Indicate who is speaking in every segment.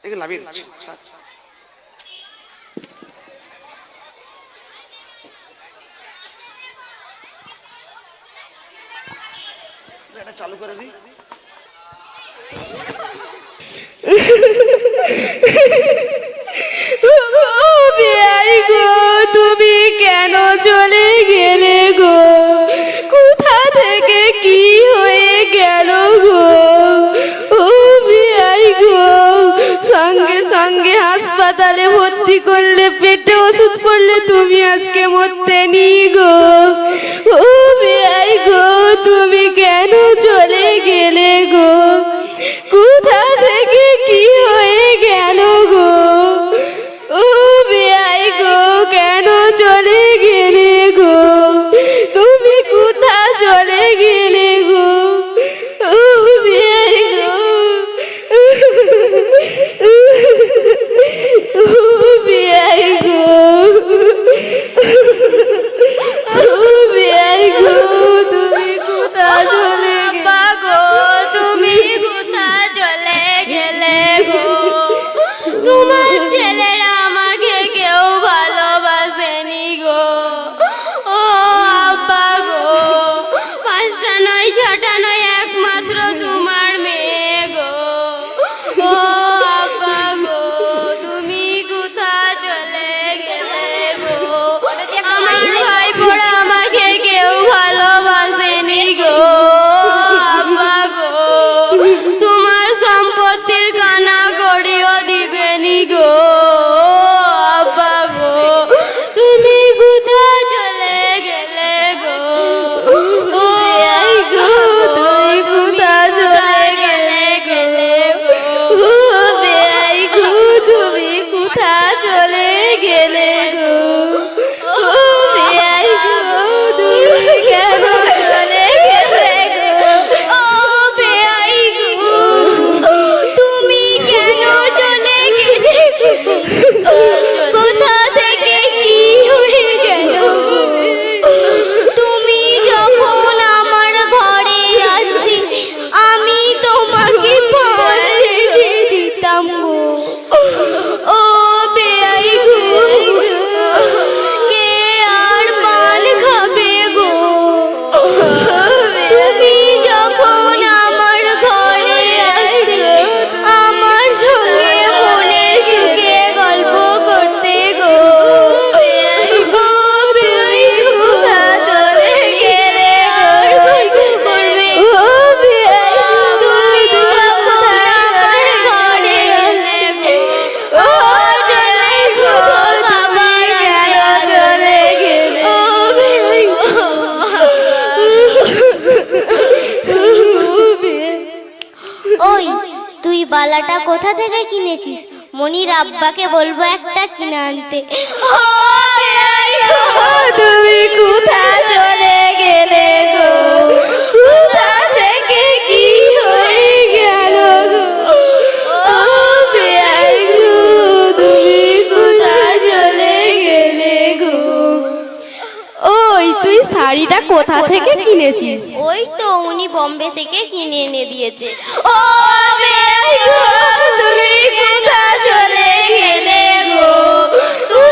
Speaker 1: এগুলো লাভিয়ে দিচ্ছি। এটা চালু করে দিই।
Speaker 2: তুমি কেন চলে গেলে গো? কোথা থেকে কি হয়ে গেল গো? ও বিয়াই গো, সঙ্গে সঙ্গে হাসপাতালে ভর্তি করলে, পেটে ওষুধ করলে, তুমি আজকে মরতে নি গো। ও বিয়াই গো, তুমি কেন চলে গেলে গো? কোথা থেকে কি হয়ে গেল গো? ও বিয়াই গো, কেন চলে গেলে গো? তুমি কোথা চলে গেলে গো? ও বিয়াই গো, ও বিয়াই গো, ও বিয়াই গো, তুমি কোথা চলে
Speaker 3: আব্বা গো, তুমি কোথা চলে গেলে গো? তোমার ছেলেরা আমাকে কেউ ভালোবাসেনি গো। ও আব্বা গো, 5টা নয় 6টা নয়, একমাত্র তোমার মেয়ে গো। ও আব্বা গো, তুমি কোথা চলে গেলে গো? আমার ভাইপোরা আমাকে কেউ ভালোবাসেনি গো। আব্বা গো, তোমার সম্পত্তির কানা করিও দিবেনি গো। আব্বা গো, তুমি কোথা চলে গেলে গো? ও
Speaker 2: বিয়াই গো, তুমি কোথা চলে গেলে গো? ও বিয়াই গো, তুমি কোথা চলে গেলে গো? ও বিয়াই গো, তুমি কেন চলে গেলে গো?
Speaker 3: ও বেয়াই গো, তুমি কেন চলে গেলে গো? কোথা থেকে কি হয়ে গেল গো? তুমি যখন আমার ঘরে আসতে, আমি তোমাকে পান সেজে দিতাম গো। ও বেয়াই গো, কে আর পান খাবে গো? তুমি যখন আমার ঘরে আসতে, আমার সঙ্গে মনের সুখে গল্প করতে গো। গো বেয়াই গো,
Speaker 2: কোথা চলে গেলে গো?
Speaker 3: গল্প করবে
Speaker 2: ও বিয়াই গো,
Speaker 3: তুমি যখন আমার ঘরে আসতে গো। ও চলে গো,
Speaker 2: তুমি কেন চলে গেলে?
Speaker 3: ও বেয়াই গো। ওই, তুই বালাটা কোথা থেকে কিনেছিস? মনির আব্বাকে বলবো একটা কিনে আনতে। ও বেয়াই গো,
Speaker 2: তুমি কোথা চলে গেলে গো? কোথা থেকে কি হয়ে গেল গো? ও বিয়াই গো, তুমি কোথা চলে গেলে গো? ওই, তুই শাড়িটা কোথা থেকে কিনেছিস?
Speaker 3: ওই তো উনি বম্বে থেকে কিনে এনে দিয়েছে।
Speaker 2: ও বিয়াই গো, তুমি কোথা চলে গেলে গো? ও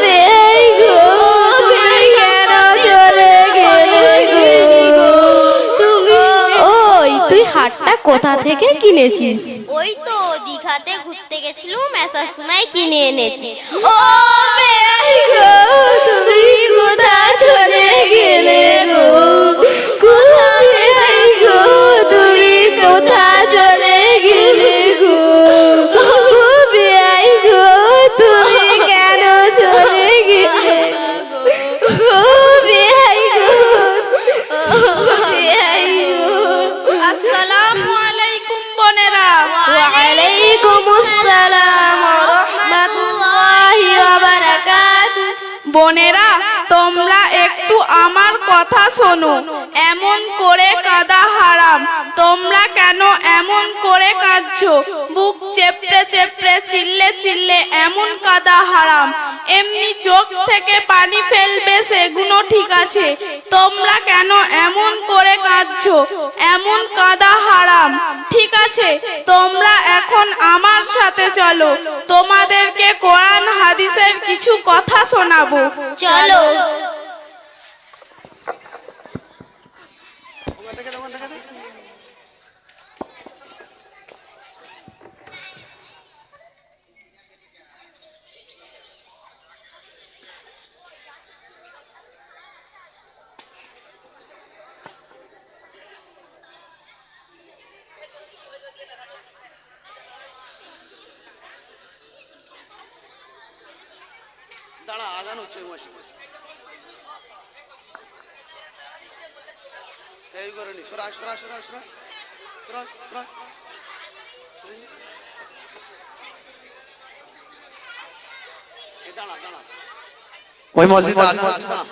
Speaker 2: বিয়াই গো, তুমি কেন চলে গেলে গো? ওই, তুই হাটটা কোথা থেকে কিনেছিস?
Speaker 3: ওই তো দীঘাতে ঘুরতে গেছিলাম, আসার সময় কিনে এনেছি।
Speaker 2: ও বিয়াই গো, তুমি কোথা চলে গেলে গো? কোথা বিয়াই গো, তুমি কোথা চলে গেলে গো? ও বিয়াই গো, তুমি কেন চলে গেলে? ও বিয়াই গো, বিয়াই গো।
Speaker 4: আসসালামু আলাইকুম বোনেরা।
Speaker 2: ওয়ালাইকুম আসসালাম ওয়া রাহমাতুল্লাহি ওয়া বারাকাতুহু।
Speaker 4: বোনেরা, তোমরা একটু আমার কথা শোনো। এমন করে কাঁদা হারাম। তোমরা কেন এমন করে কাঁদছো? বুক চেপড়ে চেপড়ে চিল্লে চিল্লে এমন কাঁদা হারাম। এমনি চোখ থেকে পানি ফেলবে সেগুলো ঠিক আছে, তোমরা কেন এমন করে কাঁদছো? এমন কাঁদা হারাম। ঠিক আছে, তোমরা এখন আমার সাথে চলো, তোমাদেরকে কোরআন হাদিসের কিছু কথা শোনাবো।
Speaker 3: চলো।
Speaker 1: দাঁড়া, আজান হচ্ছে মাসে এই করেনি। সরা সরা সরা সরা সরা সরা। দাঁড়া দাঁড়া, ওই মসজিদে আজান হচ্ছে না।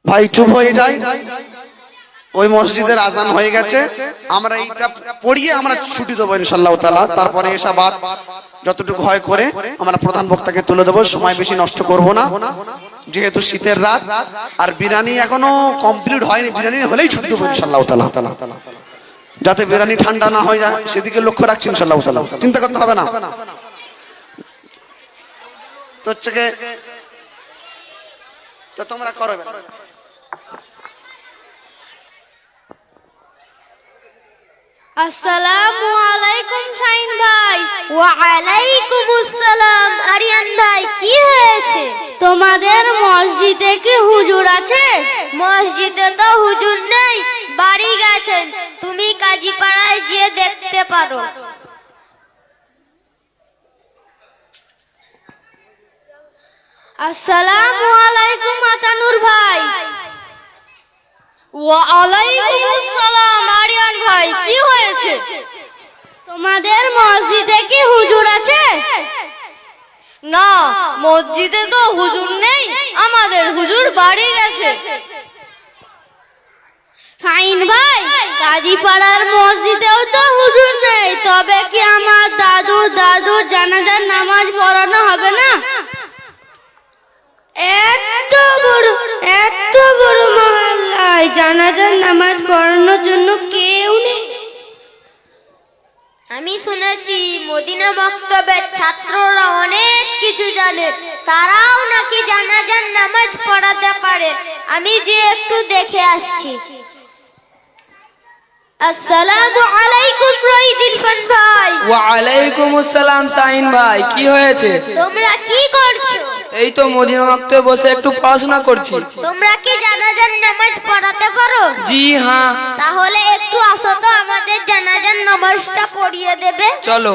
Speaker 1: ভাই চুপ হয়ে যাই, ওই মসজিদের আজান হয়ে গেছে, আমরা এইটা পড়িয়ে আমরা ছুটি দেবো ইনশাআল্লাহ তাআলা। তারপরে এসা বাদ যতটুকু হয় করে আমরা প্রধান বক্তাকে তুলে দেবো, সময় বেশি নষ্ট করব না, যেহেতু শীতের রাত আর বিরিয়ানি এখনো কমপ্লিট হয়নি, বিরিয়ানি হলেই ছুটি দেবো ইনশাআল্লাহ তাআলা, যাতে বিরিয়ানি ঠান্ডা না হয়ে যায় সেদিকে লক্ষ্য রাখছি ইনশাআল্লাহ তাআলা, চিন্তা করতে হবে না। তো হচ্ছে তো তোমরা করো।
Speaker 2: আসসালামু আলাইকুম শাইন ভাই।
Speaker 3: ওয়ালাইকুম আসসালাম। আরিয়ান ভাই, কি হয়েছে?
Speaker 2: তোমাদের মসজিদে কি হুজুর আছে?
Speaker 3: মসজিদে তো হুজুর নেই, বাড়ি গেছেন। তুমি কাজীপাড়ায় গিয়ে দেখতে পারো।
Speaker 2: আসসালামু আলাইকুম আতানুর ভাই। ওয়ালাইকুম আসসালাম আরিয়ান ভাই, কি হয়েছে? তোমাদের মসজিদে কি হুজুর আছে?
Speaker 3: না, মসজিদে তো হুজুর নেই, আমাদের হুজুর বাড়ি গেছে।
Speaker 2: শাইন ভাই, কাজীপাড়ার মসজিদেও তো হুজুর নেই, তবে কি আমার দাদু জানাজার নামাজ পড়ানো হবে না? এত বড় মহল্লায় জানাজার নামাজ পড়ানোর জন্য কেউ নেই।
Speaker 3: আমি শুনেছি মদিনা মক্তবের ছাত্ররা অনেক কিছু জানে, তারাও নাকি জানাজার নামাজ পড়াতে পারে। আমি যে একটু দেখে আসছি। আসসালামু আলাইকুম রহিদিল খান ভাই।
Speaker 5: ওয়ালাইকুম আসসালাম শাহিন ভাই, কি হয়েছে?
Speaker 3: তোমরা কি করছো?
Speaker 5: এই তো মদিনা মক্তবে বসে একটু পড়াশোনা করছি।
Speaker 3: তোমরা কি জানাজার নামাজ পড়াতে পারো?
Speaker 5: জি হ্যাঁ।
Speaker 3: তাহলে একটু আসো তো, আমাদের জানাজার নামাজটা পড়িয়ে দেবে।
Speaker 5: চলো।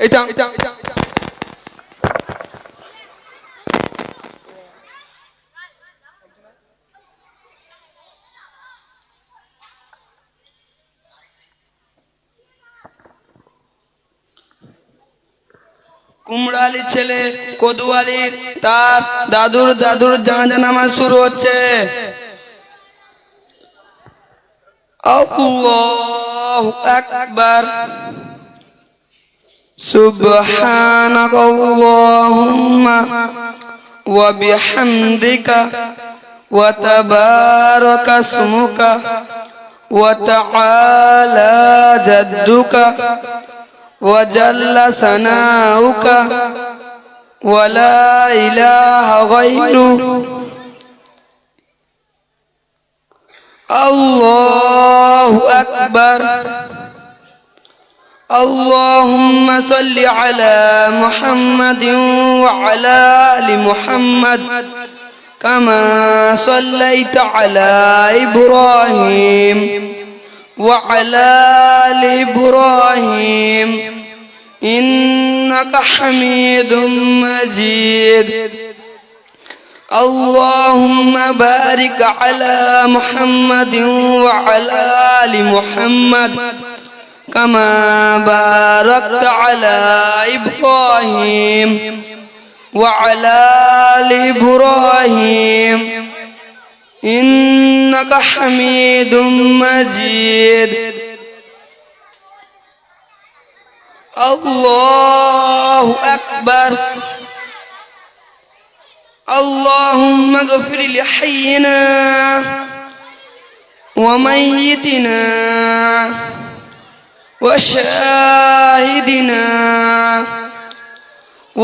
Speaker 5: এটা কুমড়া আলীর ছেলে কদু আলীর তার দাদুর দাদুর জানাজা নামাজ শুরু হচ্ছে। আল্লাহু আকবার। সুবহানাকাল্লাহুম্মা ওয়া বিহামদিকা ওয়া তাবারাকা ইসমুকা ওয়া তাআলা জাদ্দুকা ওয়া জাল্লা সানাউকা ওয়া লা ইলাহা গায়রুক। আল্লাহু আকবার। اللهم صل على محمد وعلى آل محمد كما صليت على إبراهيم وعلى آل إبراهيم إنك حميد مجيد. اللهم بارك على محمد وعلى آل محمد كما باركت على إبراهيم وعلى آل إبراهيم إنك حميد مجيد. الله أكبر. اللهم اغفر لحينا وميتنا وشاهدنا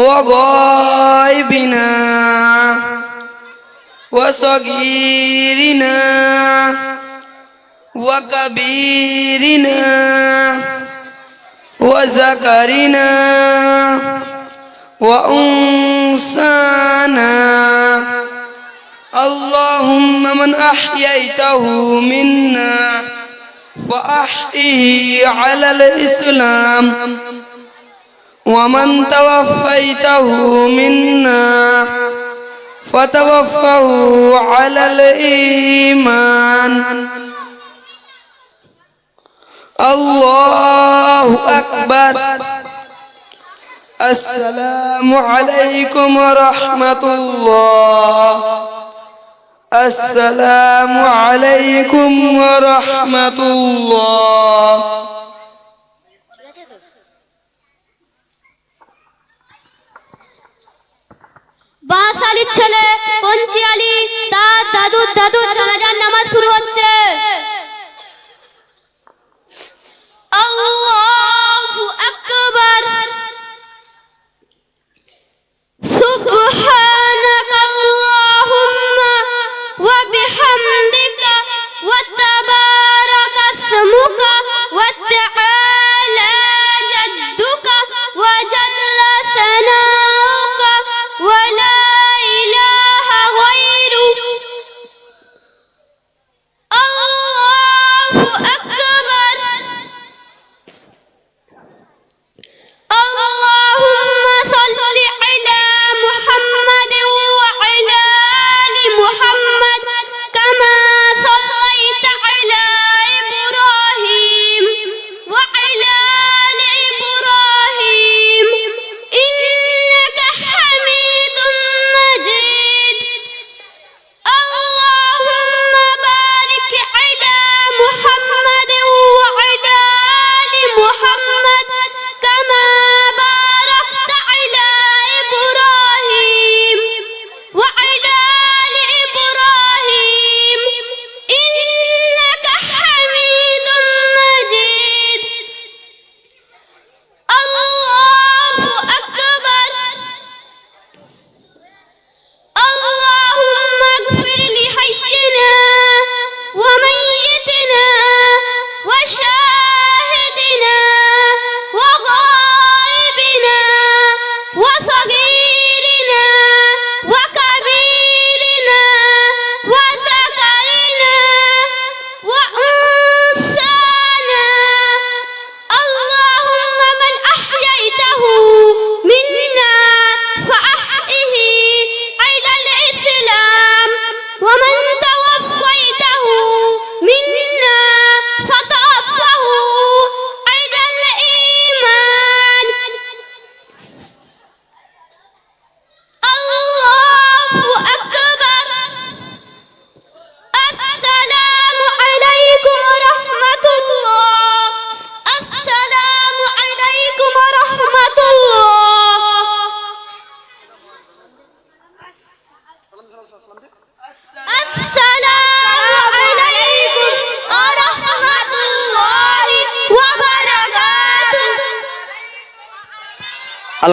Speaker 5: وغائبنا وصغيرنا وكبيرنا وذكرنا وأنثانا. اللهم من أحييته منا فأحيه على الإسلام ومن توفيته منا فتوفه على الإيمان. الله أكبر. السلام عليكم ورحمة الله. السلام عليكم ورحمة الله.
Speaker 2: বাস আলীর ছেলে কঞ্চি আলী তার দাদুর দাদুর জানাজার নামাজ শুরু হচ্ছে। আল্লাহু আকবার। সুবহানাকাল্লাহুম্মা ওয়া বিহামদিকা ওয়া তাবারাকা ইসমুকা ওয়া তাআলা জাদ্দুকা ওয়া জাল্লা সানাউকা ওয়া লা ইলাহা গায়রুক।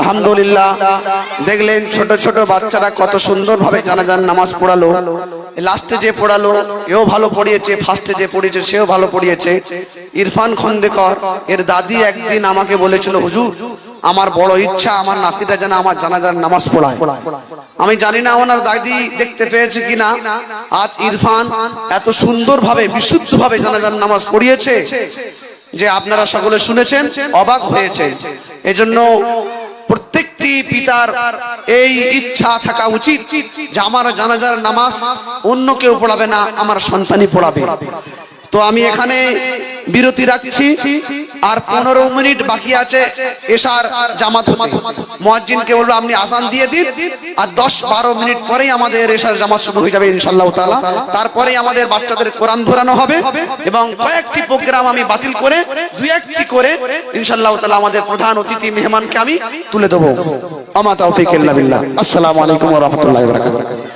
Speaker 1: আলহামদুলিল্লাহ দেখলেন ছোট ছোট বাচ্চারা কত সুন্দরভাবে জানাজার নামাজ পড়ালো। লাস্টে যে পড়ালো এও ভালো পড়িয়েছে, ফার্স্টে যে পড়িয়েছে সেও ভালো পড়িয়েছে। ইরফান খন্দেকর এর দাদি একদিন আমাকে বলেছিল, হুজুর আমার বড় ইচ্ছা আমার নাতিটা যেন আমার জানাজার নামাজ পড়ায়। আমি জানি না ওনার দাদি দেখতে পেয়েছে কিনা, আজ ইরফান এত সুন্দরভাবে বিশুদ্ধভাবে জানাজার নামাজ পড়িয়েছে যে আপনারা সকলে শুনেছেন, অবাক হয়েছে। এজন্য প্রত্যেকটি পিতার এই ইচ্ছা থাকা উচিত যে আমার জানাজার নামাজ অন্য কেউ পড়াবে না, আমার সন্তানই পড়াবে। তো আমি এখানে বিরতি রাখছি, আর 15 মিনিট বাকি আছে এশার জামাত হতে। মুয়াজ্জিনকে বলবো আপনি আযান দিয়ে দিন, আর 10-12 মিনিট পরেই আমাদের এশার জামাত শুরু হয়ে যাবে ইনশাআল্লাহ তাআলা। তারপরে আমাদের বাচ্চাদের কোরআন ধরানো হবে এবং কয়েকটি প্রোগ্রাম আমি বাতিল করে 2-1টি করে ইনশাআল্লাহ তাআলা আমাদের প্রধান অতিথি মেহমানকে আমি তুলে দেবো। আমা তাওফীক ইল্লা বিল্লাহ। আসসালামু আলাইকুম ওয়া রাহমাতুল্লাহি ওয়া বারাকাতুহু।